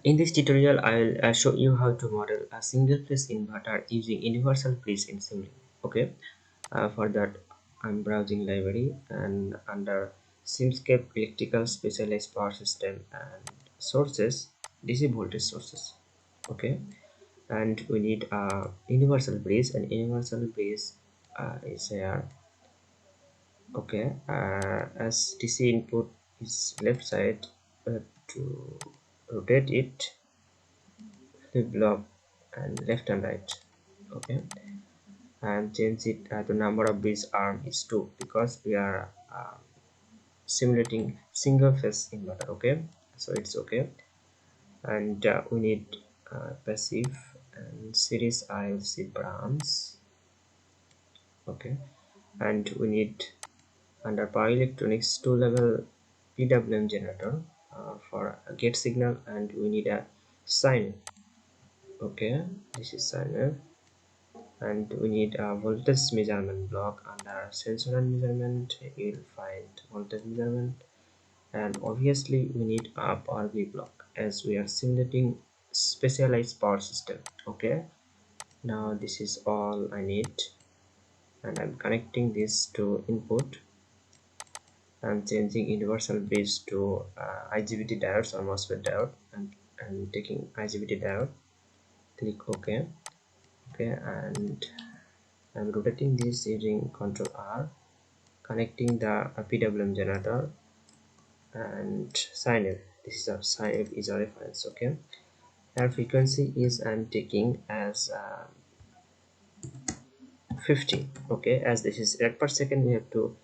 In this tutorial, I'll show you how to model a single phase inverter using universal bridge in Simulink. Okay, for that, I'm browsing library and under Simscape electrical specialized power system and sources, DC voltage sources. Okay, and we need a universal bridge, and universal bridge is here. Okay, as DC input is left side, to rotate it, flip block and left and right. Okay, and change it the number of bridge arm is 2 because we are simulating single phase inverter. Okay, so it's okay. And we need passive and series ILC branch. Okay, and we need under power electronics 2-level PWM generator for a gate signal, and we need a sine. Okay, this is sine, and we need a voltage measurement block. Under sensor and measurement, you'll find voltage measurement, and obviously we need a power V block as we are simulating specialized power system. Okay, now this is all I need, and I'm connecting this to input. I'm changing universal bridge to IGBT diodes or MOSFET diode, and I'm taking IGBT diode. Click OK. Okay, and I'm rotating this using Ctrl R, connecting the PWM generator and sine wave. This is a sine wave is a reference. Okay, and frequency is I'm taking as 50. Okay, as this is rate per second, we have to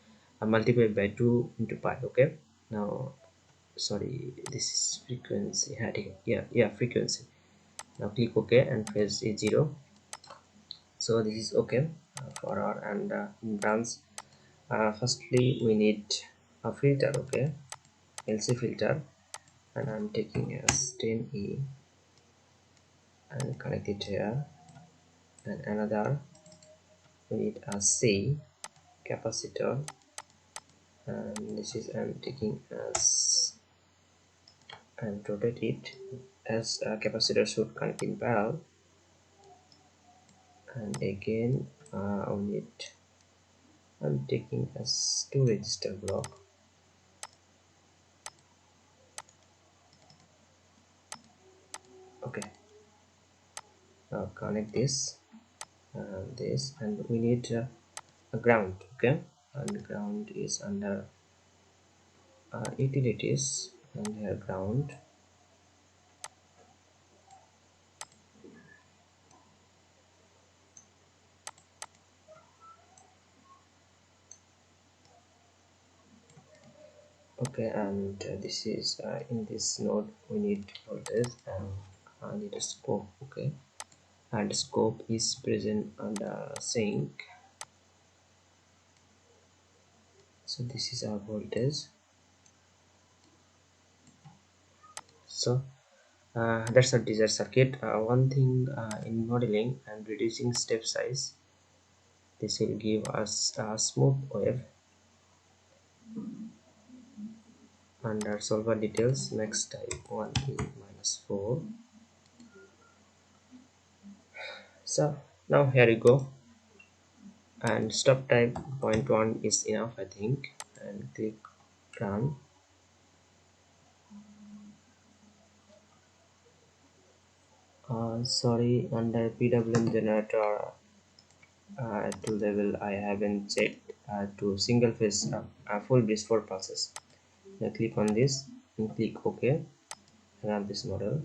multiply by 2 into pi. Okay, now sorry, this is frequency heading. Yeah, frequency. Now click OK and phase is 0. So this is okay for our and branch. Firstly we need a filter. Okay, LC filter, and I'm taking as 10E and connect it here, and another we need a C capacitor, and this is I'm taking as and rotate it as a capacitor should connect in parallel, and again on it I'm taking as 2 register block. Okay, now connect this and we need a ground. Okay, and ground is under utilities, and here ground. Okay, and this is in this node we need voltage and need a scope. Okay, and scope is present under sync. So this is our voltage. So that's a desired circuit. One thing in modeling and reducing step size, this will give us a smooth wave. Under solver details, next type 1e minus 4. So now here you go, and stop type 0.1 is enough I think, and click run. Sorry, under PWM generator 2 level I haven't checked to single phase full bridge 4 pulses. Now click on this and click OK, run this model.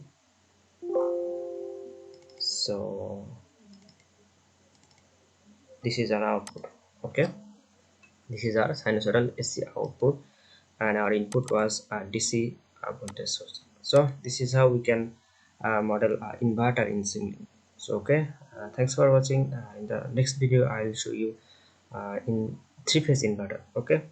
So this is our output. Okay, this is our sinusoidal AC output, and our input was a DC voltage source. So this is how we can model inverter in Simulink. So okay, thanks for watching. In the next video I'll show you in 3-phase inverter. Okay.